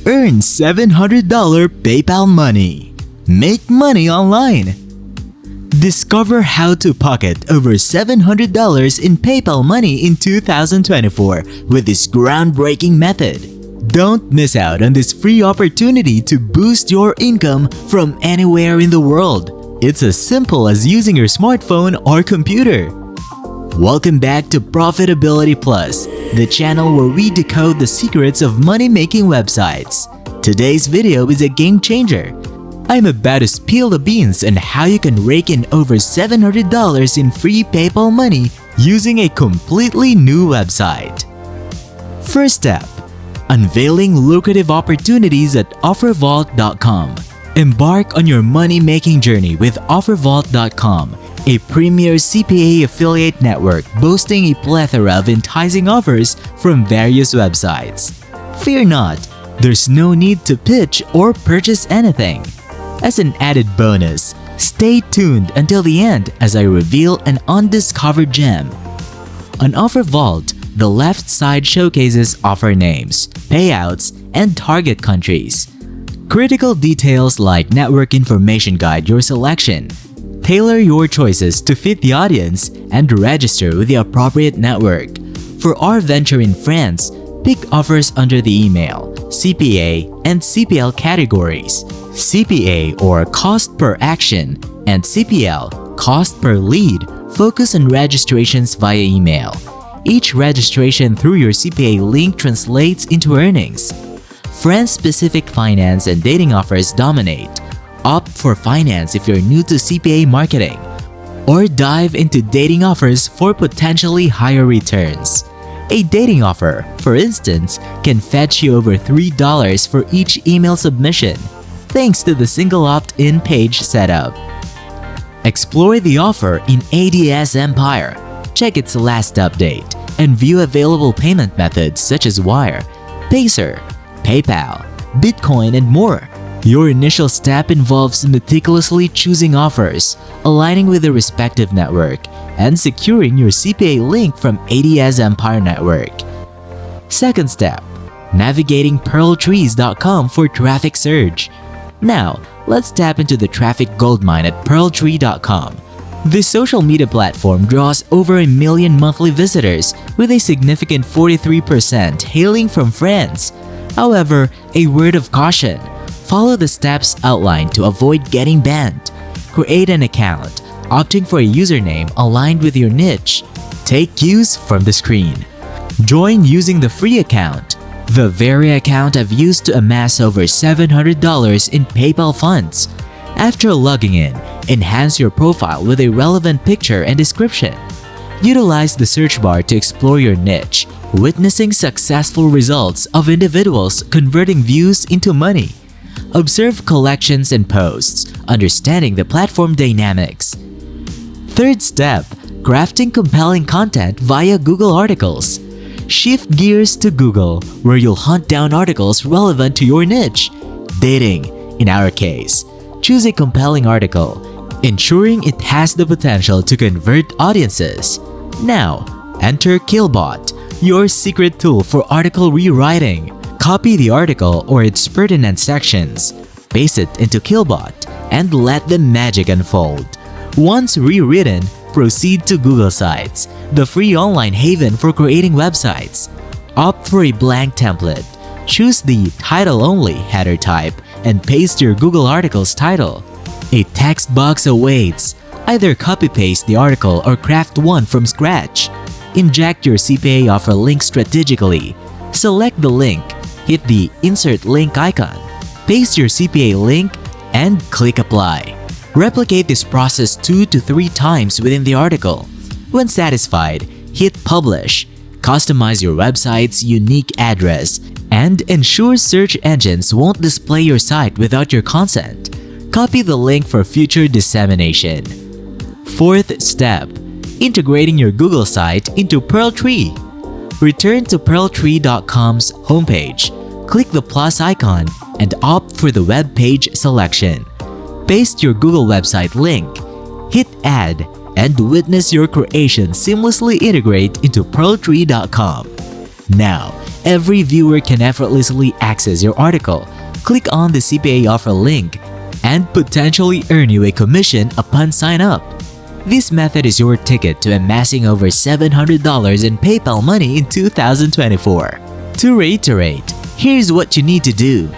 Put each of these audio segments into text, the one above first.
Earn $700 PayPal money. Make money online. Discover how to pocket over $700 in PayPal money in 2024 with this groundbreaking method. Don't miss out on this free opportunity to boost your income from anywhere in the world. It's as simple as using your smartphone or computer. Welcome back to Profitability Plus, the channel where we decode the secrets of money-making websites. Today's video is a game changer. I'm about to spill the beans on how you can rake in over $700 in free PayPal money using a completely new website. First step, unveiling lucrative opportunities at OfferVault.com. Embark on your money-making journey with OfferVault.com, a premier CPA affiliate network boasting a plethora of enticing offers from various websites. Fear not, there's no need to pitch or purchase anything. As an added bonus, stay tuned until the end as I reveal an undiscovered gem. On OfferVault, the left side showcases offer names, payouts, and target countries. Critical details like network information guide your selection. Tailor your choices to fit the audience and register with the appropriate network. For our venture in France, pick offers under the email, CPA, and CPL categories. CPA or cost per action and CPL, cost per lead, focus on registrations via email. Each registration through your CPA link translates into earnings. France-specific finance and dating offers dominate. Opt for finance if you're new to CPA marketing, or dive into dating offers for potentially higher returns. A dating offer, for instance, can fetch you over $3 for each email submission, thanks to the single opt-in page setup. Explore the offer in ADS Empire. Check its last update and view available payment methods such as Wire, Pacer, PayPal, Bitcoin, and more. Your initial step involves meticulously choosing offers, aligning with the respective network, and securing your CPA link from ADS Empire Network. Second step, navigating pearltrees.com for traffic surge. Now, let's tap into the traffic goldmine at pearltree.com. This social media platform draws over 1 million monthly visitors with a significant 43% hailing from France. However, a word of caution. Follow the steps outlined to avoid getting banned. Create an account, opting for a username aligned with your niche. Take cues from the screen. Join using the free account, the very account I've used to amass over $700 in PayPal funds. After logging in, enhance your profile with a relevant picture and description. Utilize the search bar to explore your niche, witnessing successful results of individuals converting views into money. Observe collections and posts, understanding the platform dynamics. Third step, crafting compelling content via Google articles. Shift gears to Google, where you'll hunt down articles relevant to your niche. Dating, in our case. Choose a compelling article, ensuring it has the potential to convert audiences. Now, enter Killbot, your secret tool for article rewriting. Copy the article or its pertinent sections, paste it into Killbot, and let the magic unfold. Once rewritten, proceed to Google Sites, the free online haven for creating websites. Opt for a blank template. Choose the title-only header type and paste your Google article's title. A text box awaits. Either copy-paste the article or craft one from scratch. Inject your CPA offer link strategically. Select the link, hit the Insert Link icon, paste your CPA link, and click Apply. Replicate this process 2 to 3 times within the article. When satisfied, hit Publish. Customize your website's unique address and ensure search engines won't display your site without your consent. Copy the link for future dissemination. Fourth step, integrating your Google site into Pearltree. Return to pearltree.com's homepage. Click the plus icon and opt for the web page selection. Paste your Google website link, hit Add, and witness your creation seamlessly integrate into pearltree.com. Now, Every viewer can effortlessly access your article. Click on the CPA offer link and potentially earn you a commission upon sign up. This method is your ticket to amassing over $700 in PayPal money in 2024. To reiterate, here's what you need to do.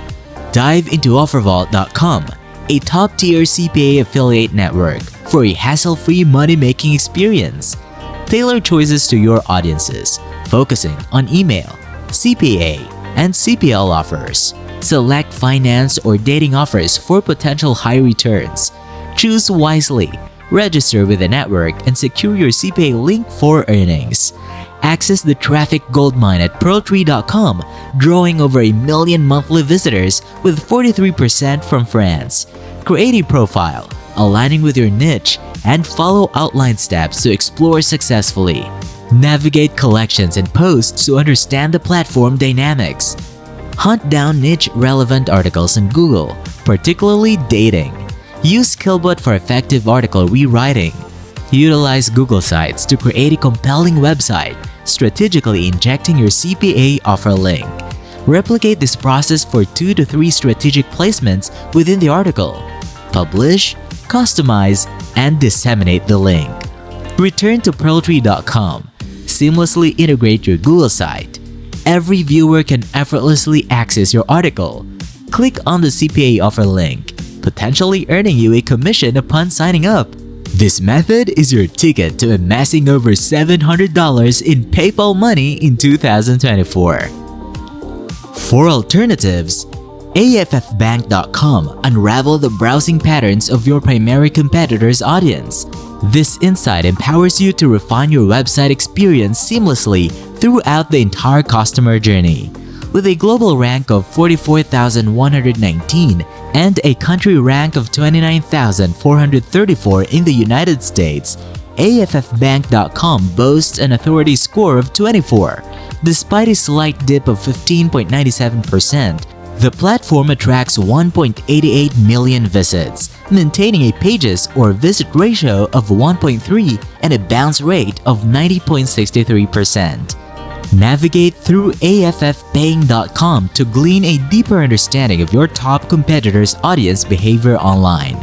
Dive into OfferVault.com, a top-tier CPA affiliate network for a hassle-free money-making experience. Tailor choices to your audiences, focusing on email, CPA, and CPL offers. Select finance or dating offers for potential high returns. Choose wisely, register with the network, and secure your CPA link for earnings. Access the traffic goldmine at pearltree.com, drawing over 1 million monthly visitors with 43% from France. Create a profile, aligning with your niche, and follow outlined steps to explore successfully. Navigate collections and posts to understand the platform dynamics. Hunt down niche-relevant articles in Google, particularly dating. Use Skillbot for effective article rewriting. Utilize Google Sites to create a compelling website, strategically injecting your CPA offer link. Replicate this process for 2 to 3 strategic placements within the article. Publish, customize, and disseminate the link. Return to pearltree.com. Seamlessly integrate your Google site. Every viewer can effortlessly access your article. Click on the CPA offer link, potentially earning you a commission upon signing up. This method is your ticket to amassing over $700 in PayPal money in 2024. For alternatives, AFFbank.com unravel the browsing patterns of your primary competitor's audience. This insight empowers you to refine your website experience seamlessly throughout the entire customer journey. With a global rank of 44,119 and a country rank of 29,434 in the United States, AFFbank.com boasts an authority score of 24. Despite a slight dip of 15.97%, the platform attracts 1.88 million visits, maintaining a pages or visit ratio of 1.3 and a bounce rate of 90.63%. Navigate through AFFpaying.com to glean a deeper understanding of your top competitors' audience behavior online.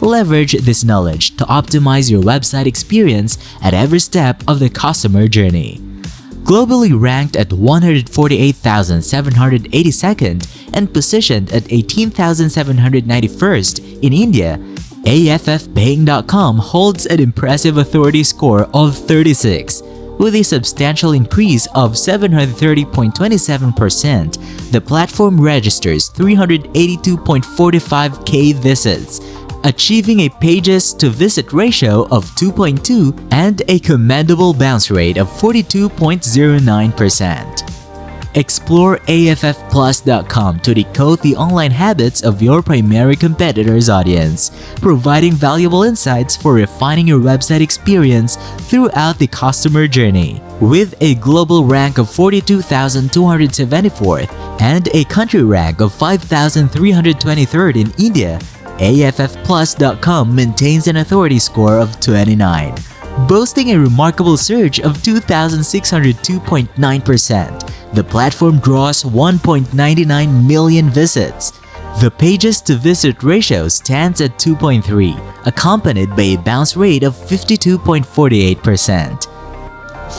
Leverage this knowledge to optimize your website experience at every step of the customer journey. Globally ranked at 148,782nd and positioned at 18,791st in India, AFFpaying.com holds an impressive authority score of 36. With a substantial increase of 730.27%, the platform registers 382.45k visits, achieving a pages-to-visit ratio of 2.2 and a commendable bounce rate of 42.09%. Explore AFFplus.com to decode the online habits of your primary competitor's audience, providing valuable insights for refining your website experience throughout the customer journey. With a global rank of 42,274th and a country rank of 5,323rd in India, AFFplus.com maintains an authority score of 29, boasting a remarkable surge of 2,602.9%. The platform draws 1.99 million visits. The pages-to-visit ratio stands at 2.3, accompanied by a bounce rate of 52.48%.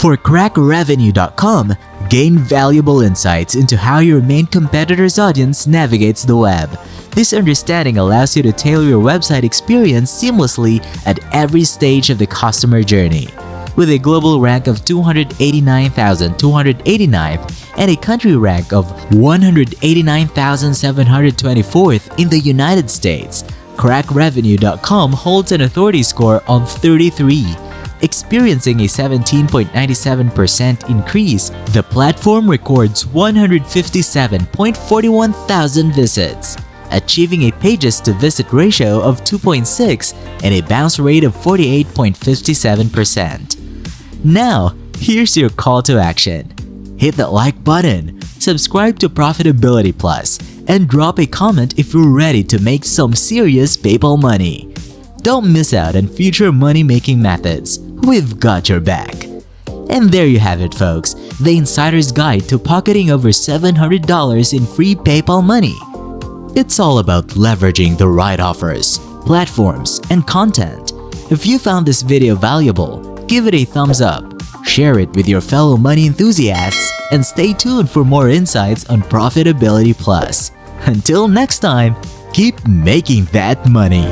For crackrevenue.com, gain valuable insights into how your main competitor's audience navigates the web. This understanding allows you to tailor your website experience seamlessly at every stage of the customer journey. With a global rank of 289,289th and a country rank of 189,724th in the United States, crackrevenue.com holds an authority score of 33. Experiencing a 17.97% increase, the platform records 157.41 thousand visits, achieving a pages-to-visit ratio of 2.6 and a bounce rate of 48.57%. Now, here's your call to action. Hit that like button, subscribe to Profitability Plus, and drop a comment if you're ready to make some serious PayPal money. Don't miss out on future money-making methods. We've got your back. And there you have it, folks, the insider's guide to pocketing over $700 in free PayPal money. It's all about leveraging the right offers, platforms, and content. If you found this video valuable, give it a thumbs up, share it with your fellow money enthusiasts, and stay tuned for more insights on Profitability Plus. Until next time, keep making that money.